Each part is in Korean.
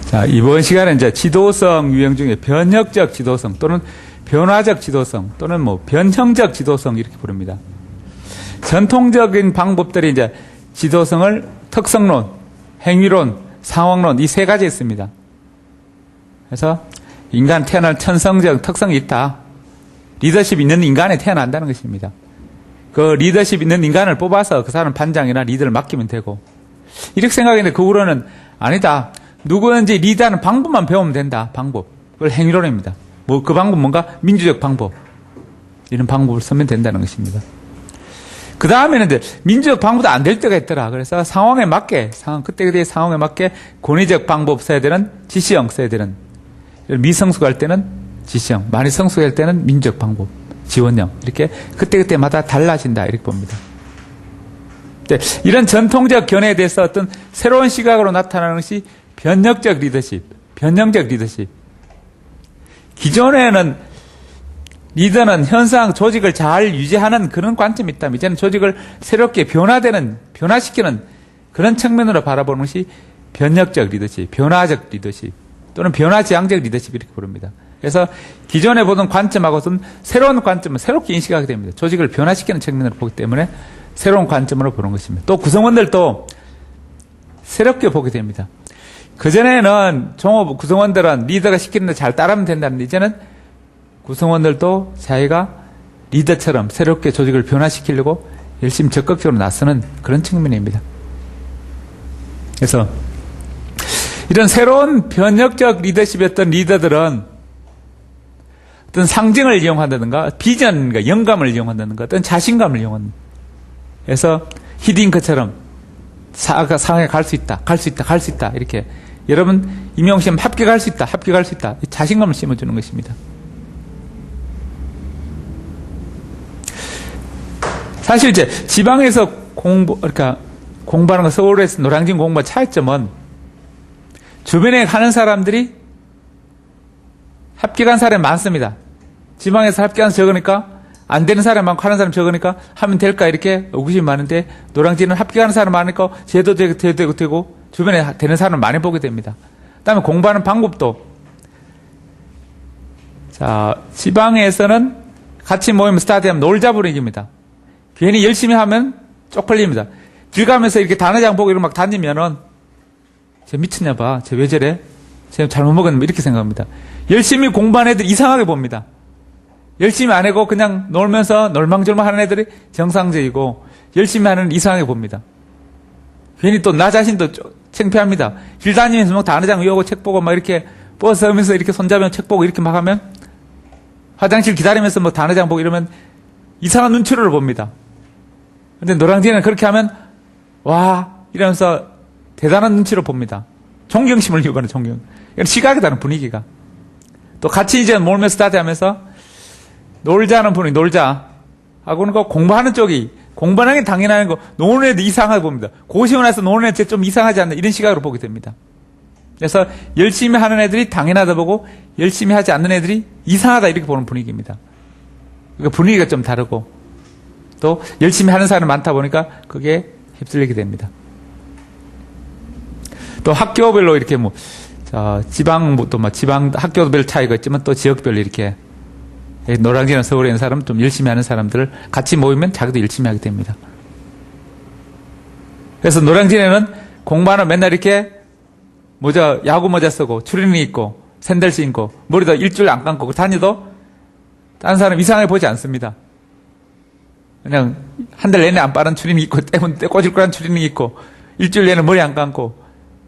자, 이번 시간에 이제 지도성 유형 중에 변혁적 지도성 또는 변화적 지도성 또는 뭐 변형적 지도성 이렇게 부릅니다. 전통적인 방법들이 이제 지도성을 특성론, 행위론, 상황론 이 세 가지 있습니다. 그래서 인간 태어날 천성적 특성이 있다. 리더십 있는 인간에 태어난다는 것입니다. 그 리더십 있는 인간을 뽑아서 그 사람 반장이나 리더를 맡기면 되고 이렇게 생각했는데 그 후로는 아니다. 누구든지 리더하는 방법만 배우면 된다. 방법. 그걸 행위론입니다. 뭐 그 방법 뭔가 민주적 방법. 이런 방법을 쓰면 된다는 것입니다. 그 다음에는 이제 민주적 방법도 안 될 때가 있더라. 그래서 상황에 맞게, 그때그때 상황에 맞게 권위적 방법 써야 되는 지시형 써야 되는. 미성숙할 때는 지시형, 많이 성숙할 때는 민주적 방법, 지원형. 이렇게 그때그때마다 달라진다. 이렇게 봅니다. 네, 이런 전통적 견해에 대해서 어떤 새로운 시각으로 나타나는 것이 변혁적 리더십, 변형적 리더십. 기존에는 리더는 현상, 조직을 잘 유지하는 그런 관점이 있다면 이제는 조직을 새롭게 변화시키는 그런 측면으로 바라보는 것이 변혁적 리더십, 변화적 리더십 또는 변화지향적 리더십 이렇게 부릅니다. 그래서 기존에 보던 관점하고는 새로운 관점을 새롭게 인식하게 됩니다. 조직을 변화시키는 측면으로 보기 때문에 새로운 관점으로 보는 것입니다. 또 구성원들도 새롭게 보게 됩니다. 그전에는 종업 구성원들은 리더가 시키는 데 잘 따르면 된다는데 이제는 구성원들도 자기가 리더처럼 새롭게 조직을 변화시키려고 열심히 적극적으로 나서는 그런 측면입니다. 그래서 이런 새로운 변혁적 리더십이었던 리더들은 어떤 상징을 이용한다든가 비전과 영감을 이용한다든가 어떤 자신감을 이용한다. 그래서 히딩크처럼 상황에 갈 수 있다, 갈 수 있다, 갈 수 있다 이렇게 여러분 임용시험 합격할 수 있다, 합격할 수 있다 자신감을 심어주는 것입니다. 사실 이제 지방에서 그러니까 공부하는 거 서울에서 노량진 공부와 차이점은 주변에 가는 사람들이 합격한 사람이 많습니다. 지방에서 합격한 적으니까 안 되는 사람 많고 하는 사람 적으니까 하면 될까 이렇게 의구심이 많은데 노량진은 합격하는 사람 많으니까 제도 되고 주변에 되는 사람을 많이 보게 됩니다. 그다음에 공부하는 방법도 자 지방에서는 같이 모이면 스타트하면 놀자 분위기입니다. 괜히 열심히 하면 쪽팔립니다. 길 가면서 이렇게 단어장 보고 이렇게 막 다니면은 쟤 미쳤냐 봐. 쟤 왜 저래? 쟤 잘못 먹었나? 이렇게 생각합니다. 열심히 공부하는 애들 이상하게 봅니다. 열심히 안 하고 그냥 놀면서 놀망졸망 하는 애들이 정상적이고 열심히 하는 이상하게 봅니다. 괜히 또 나 자신도 창피합니다. 길 다니면서 막 단어장 외우고 책 보고 막 이렇게 버스 하면서 이렇게 손잡으면 책 보고 이렇게 막 하면 화장실 기다리면서 뭐 단어장 보고 이러면 이상한 눈치를 봅니다. 근데 노량진은 그렇게 하면 와 이러면서 대단한 눈치로 봅니다. 존경심을 요구하는 존경. 시각에 다른 분위기가. 또 같이 이제 몰면서 스타트하면서 놀자는 분이 놀자 하고는 그 공부하는 쪽이 공부하는 게 당연한 거 노는 애도 이상하게 봅니다. 고시원 와서 노는 애들 좀 이상하지 않나 이런 시각으로 보게 됩니다. 그래서 열심히 하는 애들이 당연하다 보고 열심히 하지 않는 애들이 이상하다 이렇게 보는 분위기입니다. 그러니까 분위기가 좀 다르고 또 열심히 하는 사람이 많다 보니까 그게 휩쓸리게 됩니다. 또 학교별로 이렇게 뭐 지방 학교별 차이가 있지만 또 지역별로 이렇게 노량진이나 서울에 있는 사람 좀 열심히 하는 사람들을 같이 모이면 자기도 열심히 하게 됩니다. 그래서 노량진에는 공부하는 맨날 이렇게 야구 모자 쓰고 추리닝 입고 샌들 신고 머리도 일주일 안 감고 다녀도 다른 사람 이상하게 보지 않습니다. 그냥 한 달 내내 안 빠른 추리닝 입고 꼬질꼬질한 추리닝 입고 일주일 내내 머리 안 감고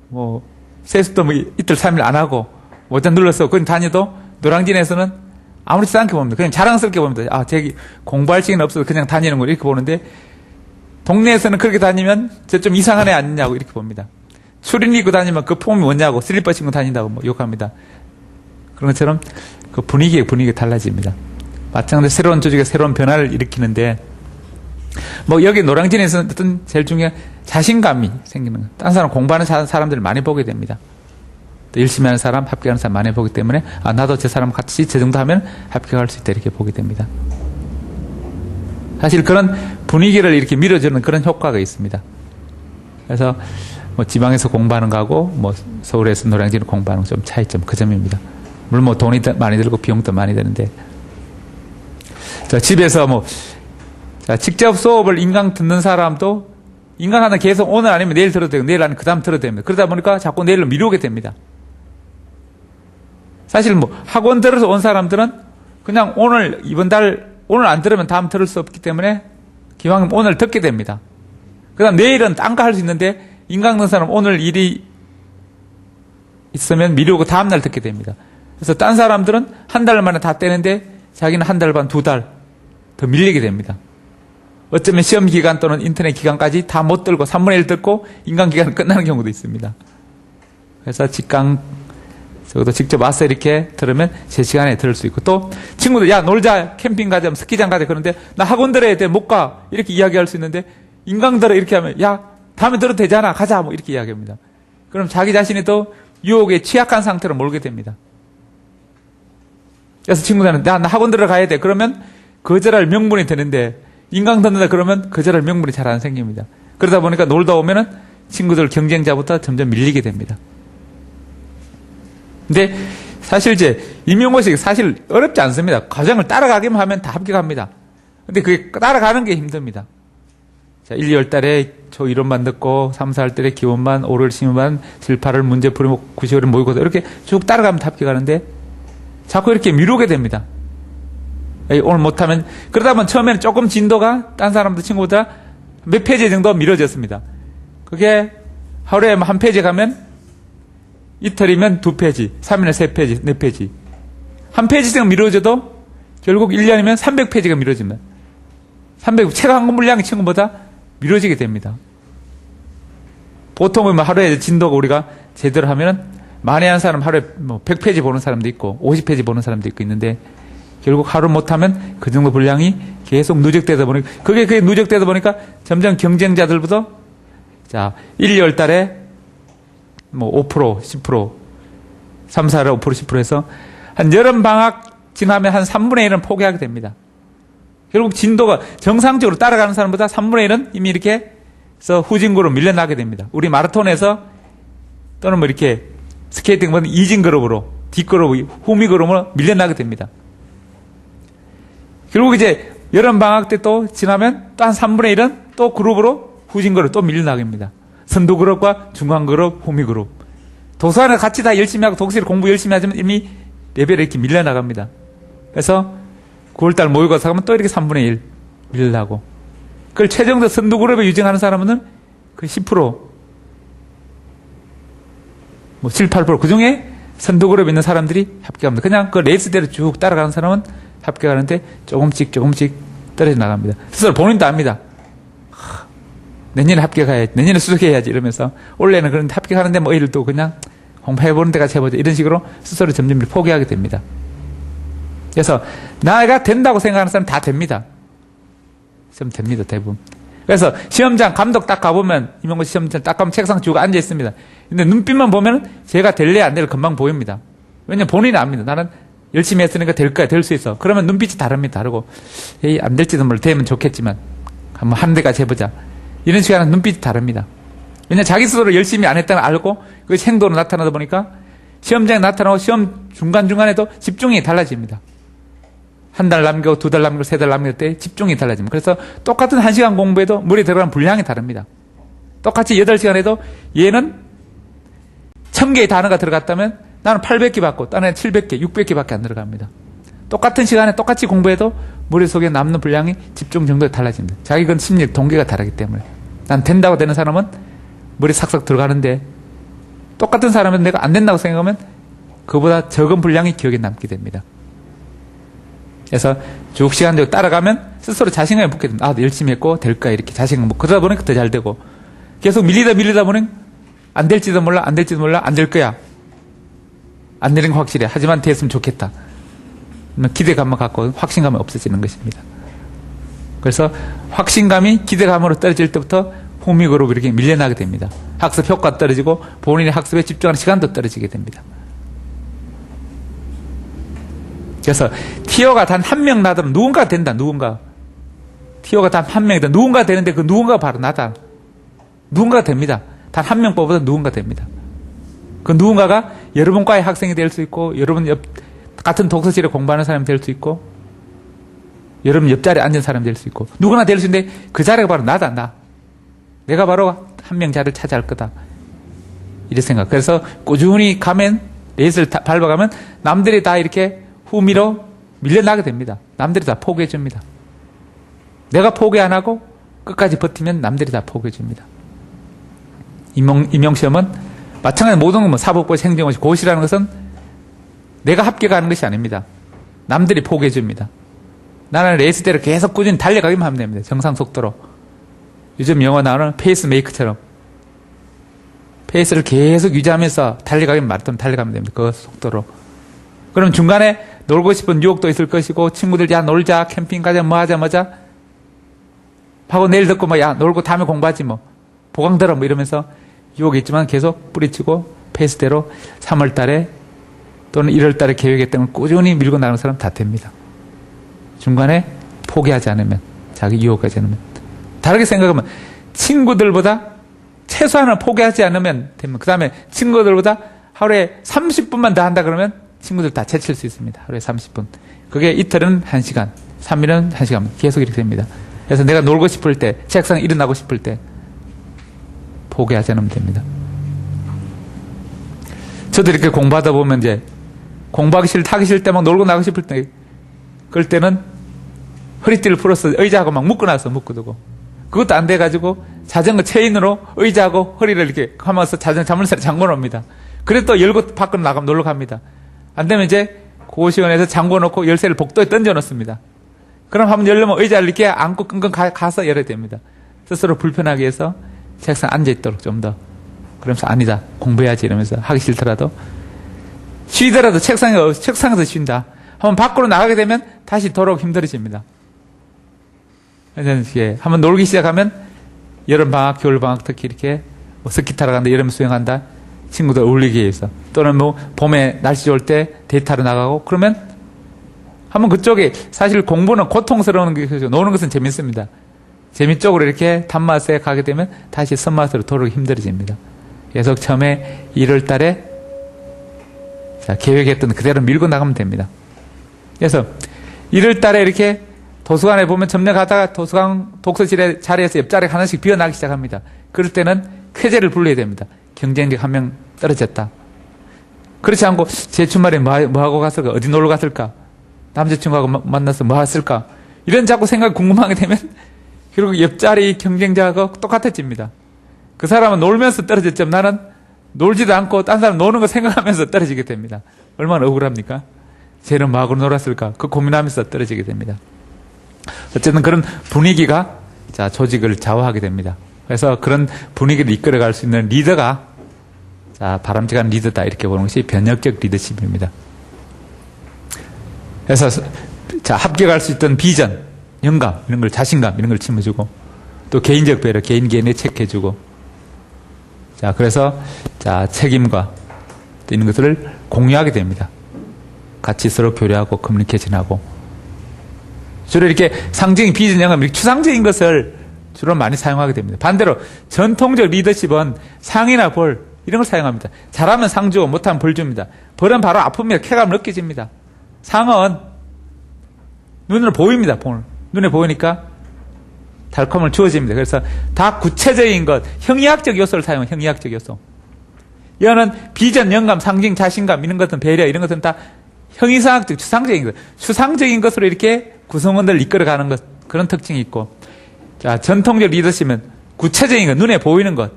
뭐 세수도 뭐 이틀 3일 안 하고 모자 눌러서 그냥 다녀도 노량진에서는 아무렇지도 않게 봅니다. 그냥 자랑스럽게 봅니다. 아, 저기 공부할 시간 없어서 그냥 다니는 거 이렇게 보는데 동네에서는 그렇게 다니면 저 좀 이상한 애 아니냐고 이렇게 봅니다. 추리닝 입고 다니면 그 폼이 뭐냐고 슬리퍼 신고 다닌다고 뭐 욕합니다. 그런 것처럼 그 분위기가 달라집니다. 마찬가지로 새로운 조직에 새로운 변화를 일으키는데 뭐 여기 노량진에서는 어떤 제일 중요한 자신감이 생기는 거예요. 다른 사람 공부하는 사람들을 많이 보게 됩니다. 또 열심히 하는 사람, 합격하는 사람 많이 보기 때문에 아 나도 저 사람 같이 저 정도 하면 합격할 수 있다 이렇게 보게 됩니다. 사실 그런 분위기를 이렇게 밀어주는 그런 효과가 있습니다. 그래서 뭐 지방에서 공부하는 거하고 뭐 서울에서 노량진을 공부하는 거 좀 차이점 그 점입니다. 물론 뭐 돈이 많이 들고 비용도 많이 드는데 자, 집에서 뭐 자, 직접 수업을 인강 듣는 사람도 인강 하나 계속 오늘 아니면 내일 들어도 되고 내일 아니면 그 다음 들어도 됩니다. 그러다 보니까 자꾸 내일로 미루게 됩니다. 사실 뭐 학원 들어서 온 사람들은 그냥 오늘 이번 달 오늘 안 들으면 다음 들을 수 없기 때문에 기왕 오늘 듣게 됩니다. 그 다음 내일은 딴 거 할 수 있는데 인강 듣는 사람 오늘 일이 있으면 미루고 다음날 듣게 됩니다. 그래서 딴 사람들은 한 달 만에 다 떼는데 자기는 한 달 반, 두 달 더 밀리게 됩니다. 어쩌면 시험 기간 또는 인터넷 기간까지 다 못 들고 3분의 1 듣고 인강 기간은 끝나는 경우도 있습니다. 그래서 직강 적어도 직접 와서 이렇게 들으면 제 시간에 들을 수 있고 또 친구들 야 놀자 캠핑 가자 스키장 가자 그런데 나 학원 들어야 돼 못 가 이렇게 이야기할 수 있는데 인강 들어 이렇게 하면 야 다음에 들어도 되잖아 가자 뭐 이렇게 이야기합니다. 그럼 자기 자신이 또 유혹에 취약한 상태로 몰게 됩니다. 그래서 친구들은 나 학원 들어가야 돼 그러면 거절할 명분이 되는데 인강 듣는다 그러면 거절할 명분이 잘 안 생깁니다. 그러다 보니까 놀다 오면은 친구들 경쟁자부터 점점 밀리게 됩니다. 근데 사실 이제 임용고시 사실 어렵지 않습니다. 과정을 따라가기만 하면 다 합격합니다. 근데 그게 따라가는 게 힘듭니다. 자, 1, 2월 달에 초 이론만 듣고 3, 4월 달에 기원만 5월 시험만 7, 8월 문제 풀이고 9, 10월에 모의고사 이렇게 쭉 따라가면 다 합격하는데 자꾸 이렇게 미루게 됩니다. 오늘 못하면 그러다 보면 처음에는 조금 진도가 딴 사람들 친구보다 몇 페이지 정도 미뤄졌습니다. 그게 하루에 한 페이지 가면 이틀이면 2페이지, 3일에 3페이지, 4페이지. 한 페이지씩 미뤄져도 결국 1년이면 300페이지가 미뤄집니다. 책 한 권 분량이 친구보다 미뤄지게 됩니다. 보통은 뭐 하루에 진도가 우리가 제대로 하면은 만에 한 사람 하루에 뭐 100페이지 보는 사람도 있고 50페이지 보는 사람도 있고 있는데 결국 하루 못하면 그 정도 분량이 계속 누적되다 보니까 그게 누적되다 보니까 점점 경쟁자들부터 자 1, 2월 달에 뭐 5%, 10%, 3, 4월 5%, 10% 해서 한 여름 방학 지나면 한 3분의 1은 포기하게 됩니다. 결국 진도가 정상적으로 따라가는 사람보다 3분의 1은 이미 이렇게 해서 후진그룹으로 밀려나게 됩니다. 우리 마라톤에서 또는 뭐 이렇게 스케이팅 보면 이진 그룹으로 뒷그룹, 후미 그룹으로 밀려나게 됩니다. 결국 이제 여름 방학 때 또 지나면 또 한 3분의 1은 또 그룹으로 후진 그룹 또 밀려나게 됩니다. 선두 그룹과 중간 그룹, 후미 그룹. 도서관에 같이 다 열심히 하고 독서를 공부 열심히 하지만 이미 레벨이 이렇게 밀려나갑니다. 그래서 9월달 모의고사 하면 또 이렇게 3분의 1 밀려나고. 그걸 최종적 선두 그룹에 유증하는 사람은 그 10%, 뭐 7, 8%. 그 중에 선두 그룹에 있는 사람들이 합격합니다. 그냥 그 레이스대로 쭉 따라가는 사람은 합격하는데 조금씩 떨어져 나갑니다. 스스로 본인도 압니다. 내년에 합격해야지, 내년에 수석해야지 이러면서 올해는 그런데 합격하는데 뭐 이를 또 그냥 공부해보는 데까지 해보자 이런 식으로 스스로 점점 포기하게 됩니다. 그래서 나가 된다고 생각하는 사람 다 됩니다. 시험 됩니다, 대부분. 그래서 시험장 감독 딱 가보면 임용고시 시험장 딱 가면 책상 쭉 앉아 있습니다. 근데 눈빛만 보면 제가 될래 안 될래 금방 보입니다. 왜냐면 본인이 압니다. 나는 열심히 했으니까 될 거야, 될 수 있어. 그러면 눈빛이 다릅니다. 다르고 에이 안 될지도 몰라, 되면 좋겠지만 한번 한 대까지 해보자. 이런 식으로 하는 눈빛이 다릅니다. 왜냐면 자기 스스로 열심히 안 했다는 걸 알고 그것이 행동으로 나타나다 보니까 시험장에 나타나고 시험 중간중간에도 집중이 달라집니다. 한 달 남기고 두 달 남기고 세 달 남길 때 집중이 달라집니다. 그래서 똑같은 1시간 공부에도 물에 들어가는 분량이 다릅니다. 똑같이 8시간 해도 얘는 1000개의 단어가 들어갔다면 나는 800개 받고 다른 애는 700개, 600개 밖에 안 들어갑니다. 똑같은 시간에 똑같이 공부해도 머릿속에 남는 분량이 집중 정도가 달라집니다. 자기 건 심리 동기가 다르기 때문에. 난 된다고 되는 사람은 머리 싹싹 들어가는데 똑같은 사람은 내가 안 된다고 생각하면 그보다 적은 분량이 기억에 남게 됩니다. 그래서 쭉 시간대로 따라가면 스스로 자신감이 붙게 됩니다. 아, 열심히 했고 될까 이렇게 자신감 붙고 그러다 보니까 더 잘 되고 계속 밀리다 보니 안 될지도 몰라 안 될 거야. 안 되는 거 확실해. 하지만 됐으면 좋겠다. 기대감만 갖고 확신감이 없어지는 것입니다. 그래서 확신감이 기대감으로 떨어질 때부터 후미그룹으로 이렇게 밀려나게 됩니다. 학습 효과 떨어지고 본인의 학습에 집중하는 시간도 떨어지게 됩니다. 그래서 티어가 단 한 명 나더라도 누군가 된다. 티어가 단 한 명이다. 누군가 되는데 그 누군가가 바로 나다. 누군가가 됩니다. 단 한 명 뽑아도 누군가 됩니다. 그 누군가가 여러분과의 학생이 될 수 있고, 여러분 같은 독서실에 공부하는 사람이 될 수 있고, 여러분 옆자리에 앉은 사람이 될 수 있고, 누구나 될 수 있는데 그 자리가 바로 나다, 나. 내가 바로 한 명 자리를 차지할 거다. 이렇게 생각. 그래서 꾸준히 가면, 레이스를 밟아가면 남들이 다 이렇게 후미로 밀려나게 됩니다. 남들이 다 포기해 줍니다. 내가 포기 안 하고 끝까지 버티면 남들이 다 포기해 줍니다. 임용시험은 마찬가지 모든 건 사법고시, 행정고시, 고시라는 것은 내가 합격하는 것이 아닙니다. 남들이 포기해 줍니다. 나는 레이스대로 계속 꾸준히 달려가기만 하면 됩니다. 정상 속도로. 요즘 영어 나오는 페이스메이커처럼 페이스를 계속 유지하면서 달려가기만 마라톤 달려가면 됩니다. 그 속도로. 그럼 중간에 놀고 싶은 유혹도 있을 것이고, 친구들 야 놀자, 캠핑 가자, 뭐 하자 하고 내일 듣고 뭐 야 놀고 다음에 공부하지 뭐 보강 들어 뭐 이러면서 유혹이 있지만 계속 뿌리치고 페이스대로 3월 달에 또는 1월 달에 계획했던 걸 꾸준히 밀고 나가는 사람 다 됩니다. 중간에 포기하지 않으면, 자기 유혹하지 않으면. 다르게 생각하면 친구들보다 최소한을 포기하지 않으면 되면, 그 다음에 친구들보다 하루에 30분만 더 한다 그러면 친구들 다 제칠 수 있습니다. 하루에 30분. 그게 이틀은 1시간, 3일은 1시간 계속 이렇게 됩니다. 그래서 내가 놀고 싶을 때, 책상에 일어나고 싶을 때 포기하지 않으면 됩니다. 저도 이렇게 공부하다 보면 이제 공부하기 싫을 하기 싫을 때 막 놀고 나가고 싶을 때, 그럴 때는 허리띠를 풀어서 의자하고 막 묶어놨어, 묶어두고. 그것도 안 돼가지고 자전거 체인으로 의자하고 허리를 이렇게 하면서 자물쇠를 잠궈놓습니다. 그래도 또 열고 밖으로 나가면 놀러 갑니다. 안 되면 이제 고시원에서 잠궈놓고 열쇠를 복도에 던져놓습니다. 그럼 한번 열려면 의자를 이렇게 안고 끙끙 가서 열어야 됩니다. 스스로 불편하게 해서 책상에 앉아있도록 좀 더. 그러면서 아니다, 공부해야지 이러면서 하기 싫더라도 쉬더라도 책상에서 쉰다. 한번 밖으로 나가게 되면 다시 돌아오기 힘들어집니다. 한번 놀기 시작하면 여름방학, 겨울방학 특히 이렇게 뭐 스키 타러 간다, 여름 수영한다, 친구들 어울리기 위해서, 또는 뭐 봄에 날씨 좋을 때 데이트하러 나가고, 그러면 한번 그쪽에, 사실 공부는 고통스러운 것이죠. 노는 것은 재밌습니다. 재미 쪽으로 이렇게 단맛에 가게 되면 다시 선맛으로 돌아오기 힘들어집니다. 계속 처음에 1월 달에 계획했던 그대로 밀고 나가면 됩니다. 그래서 1월 달에 이렇게 도서관에 보면 점령하다가 도서관 독서실의 자리에서 옆자리에 하나씩 비어나기 시작합니다. 그럴 때는 쾌재를 불러야 됩니다. 경쟁력 한 명 떨어졌다. 그렇지 않고 제 주말에 뭐 하고 갔을까? 어디 놀러 갔을까? 남자친구하고 만나서 뭐 했을까? 이런 자꾸 생각이 궁금하게 되면 결국 옆자리 경쟁자하고 똑같아집니다. 그 사람은 놀면서 떨어졌지만 나는 놀지도 않고 딴 사람 노는 거 생각하면서 떨어지게 됩니다. 얼마나 억울합니까? 쟤는 뭐하고 놀았을까? 그 고민하면서 떨어지게 됩니다. 어쨌든 그런 분위기가 조직을 좌우하게 됩니다. 그래서 그런 분위기를 이끌어갈 수 있는 리더가 바람직한 리더다, 이렇게 보는 것이 변혁적 리더십입니다. 그래서 합격할 수 있던 비전, 영감 이런 걸, 자신감 이런 걸 심어주고, 또 개인적 배려, 개인에 체크해주고, 그래서 책임과 이런 것들을 공유하게 됩니다. 같이 서로 교류하고 커뮤니케이션하고, 주로 이렇게 상징, 비전, 영감, 이렇게 추상적인 것을 주로 많이 사용하게 됩니다. 반대로 전통적 리더십은 상이나 벌 이런 걸 사용합니다. 잘하면 상 주고 못하면 벌 줍니다. 벌은 바로 아픔이나 쾌감을 느껴집니다. 상은 눈으로 보입니다. 눈에 보이니까 달콤을 주어집니다. 그래서 다 구체적인 것, 형이학적 요소를 사용해요. 형이학적 요소. 이거는 비전, 영감, 상징, 자신감 이런 것은, 배려 이런 것은 다 형이상학적, 추상적인 것, 추상적인 것으로 이렇게 구성원들을 이끌어가는 것, 그런 특징이 있고, 전통적 리더십은 구체적인 것, 눈에 보이는 것,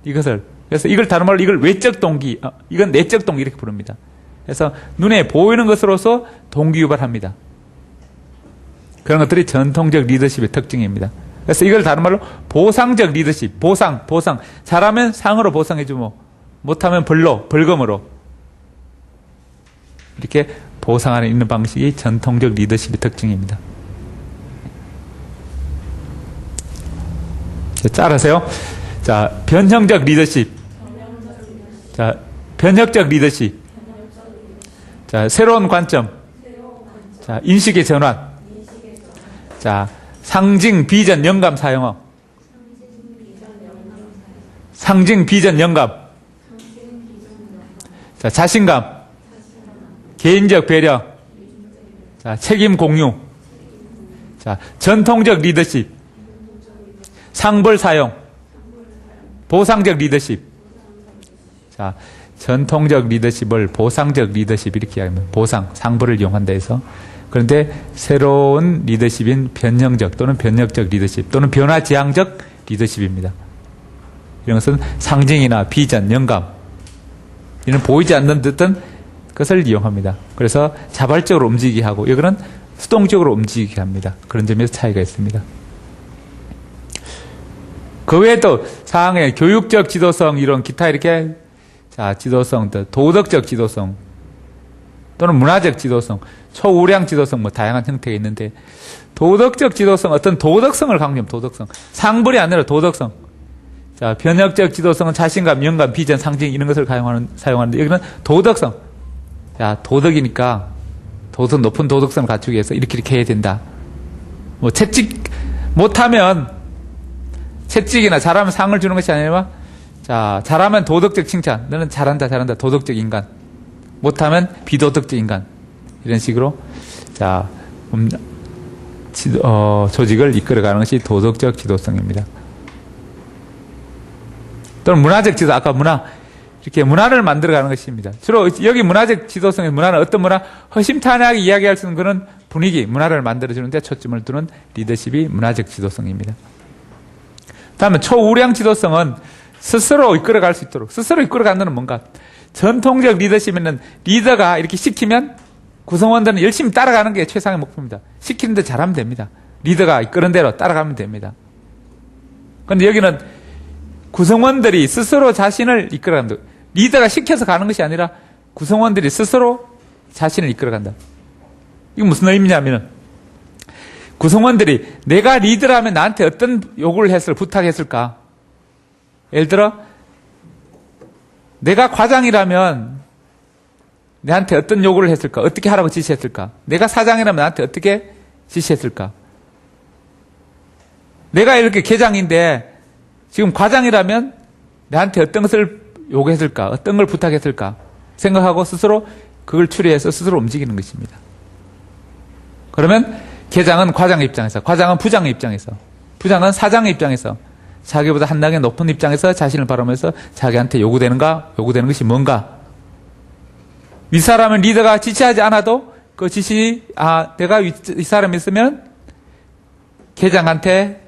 이것을, 그래서 이걸 다른 말로 이걸 외적 동기, 이건 내적 동기 이렇게 부릅니다. 그래서 눈에 보이는 것으로서 동기 유발합니다. 그런 것들이 전통적 리더십의 특징입니다. 그래서 이걸 다른 말로 보상적 리더십, 보상. 잘하면 상으로 보상해주고, 못하면 벌금으로. 이렇게 보상하는 있는 방식이 전통적 리더십의 특징입니다. 따라하세요. 변형적 리더십. 변혁적 리더십. 새로운 관점. 인식의 전환. 상징, 비전, 영감 사용어. 상징, 비전, 영감. 자, 자신감. 개인적 배려. 자, 책임 공유. 자, 전통적 리더십. 상벌 사용. 보상적 리더십. 자, 전통적 리더십을 보상적 리더십 이렇게 이야기합니다. 보상, 상벌을 이용한다 해서. 그런데 새로운 리더십인 변형적 또는 변혁적 리더십 또는 변화지향적 리더십입니다. 이런 것은 상징이나 비전, 영감 이런 보이지 않는 듯한 것을 이용합니다. 그래서 자발적으로 움직이게 하고 이거는 수동적으로 움직이게 합니다. 그런 점에서 차이가 있습니다. 그 외에 또 사항에 교육적 지도성 이런 기타 이렇게 자 지도성, 도덕적 지도성 또는 문화적 지도성, 초우량 지도성 뭐 다양한 형태가 있는데 도덕적 지도성 어떤 도덕성을 강조합니다. 도덕성 상벌이 아니라 도덕성. 자 변혁적 지도성은 자신감, 영감, 비전, 상징 이런 것을 사용하는데 여기는 도덕성. 자 도덕이니까 높은 도덕성을 갖추기 위해서 이렇게 해야 된다. 뭐 채찍 못하면 채찍이나 잘하면 상을 주는 것이 아니라 자 잘하면 도덕적 칭찬. 너는 잘한다 도덕적 인간. 못하면 비도덕적 인간. 이런 식으로 자 조직을 이끌어가는 것이 도덕적 지도성입니다. 또는 문화적 지도, 아까 이렇게 문화를 만들어가는 것입니다. 주로 여기 문화적 지도성의 문화는 어떤 문화? 허심탄회하게 이야기할 수 있는 그런 분위기, 문화를 만들어주는데 초점을 두는 리더십이 문화적 지도성입니다. 다음에 초우량 지도성은 스스로 이끌어갈 수 있도록, 스스로 이끌어가는 건 뭔가? 전통적 리더십에는 리더가 이렇게 시키면 구성원들은 열심히 따라가는 게 최상의 목표입니다. 시키는데 잘하면 됩니다. 리더가 이끄는 대로 따라가면 됩니다. 그런데 여기는 구성원들이 스스로 자신을 이끌어간다. 리더가 시켜서 가는 것이 아니라 구성원들이 스스로 자신을 이끌어간다. 이게 무슨 의미냐면 구성원들이 내가 리더라면 나한테 어떤 요구를 부탁했을까? 예를 들어 내가 과장이라면 나한테 어떤 요구를 했을까? 어떻게 하라고 지시했을까? 내가 사장이라면 나한테 어떻게 지시했을까? 내가 이렇게 계장인데 지금 과장이라면 나한테 어떤 것을 요구했을까? 어떤 걸 부탁했을까? 생각하고 스스로 그걸 추리해서 스스로 움직이는 것입니다. 그러면 계장은 과장의 입장에서, 과장은 부장의 입장에서, 부장은 사장의 입장에서 자기보다 한 단계 높은 입장에서 자신을 바라보면서 자기한테 요구되는 것이 뭔가? 윗사람은 리더가 지시하지 않아도 그 지시, 내가 이 사람이 있으면 계장한테,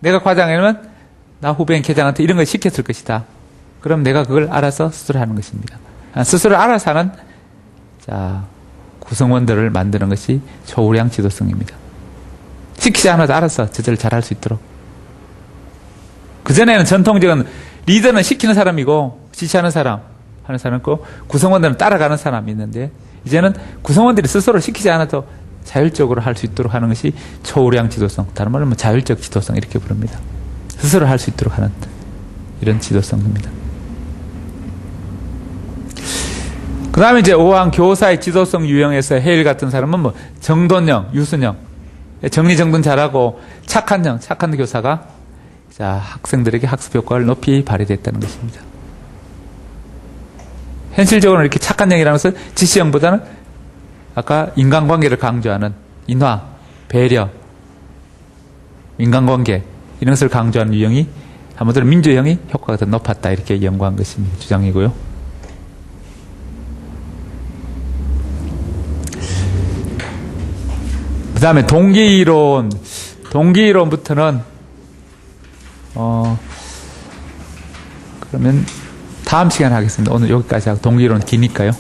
내가 과장이면 나 후배인 계장한테 이런 걸 시켰을 것이다. 그럼 내가 그걸 알아서 스스로 하는 것입니다. 스스로 알아서 하는 구성원들을 만드는 것이 초우량 지도성입니다. 시키지 않아도 알아서 저절로 잘할 수 있도록. 그전에는 전통적인 리더는 시키는 사람이고 지시하는 사람 하는 사람 있고 구성원들은 따라가는 사람이 있는데 이제는 구성원들이 스스로 시키지 않아도 자율적으로 할 수 있도록 하는 것이 초우량 지도성, 다른 말로 자율적 지도성 이렇게 부릅니다. 스스로 할 수 있도록 하는 이런 지도성입니다. 그 다음에 이제 5항 교사의 지도성 유형에서 해일 같은 사람은 뭐 정돈형, 유순형, 정리정돈 잘하고 착한 교사가 학생들에게 학습 효과를 높이 발휘됐다는 것입니다. 현실적으로는 이렇게 착한 형이라는 것은 지시형보다는 아까 인간관계를 강조하는 인화, 배려, 인간관계 이런 것을 강조하는 유형이 한마디로 민주형이 효과가 더 높았다 이렇게 연구한 것입니다. 주장이고요. 그 다음에 동기이론부터는 그러면 다음 시간에 하겠습니다. 오늘 여기까지 하고 동기이론 기니까요.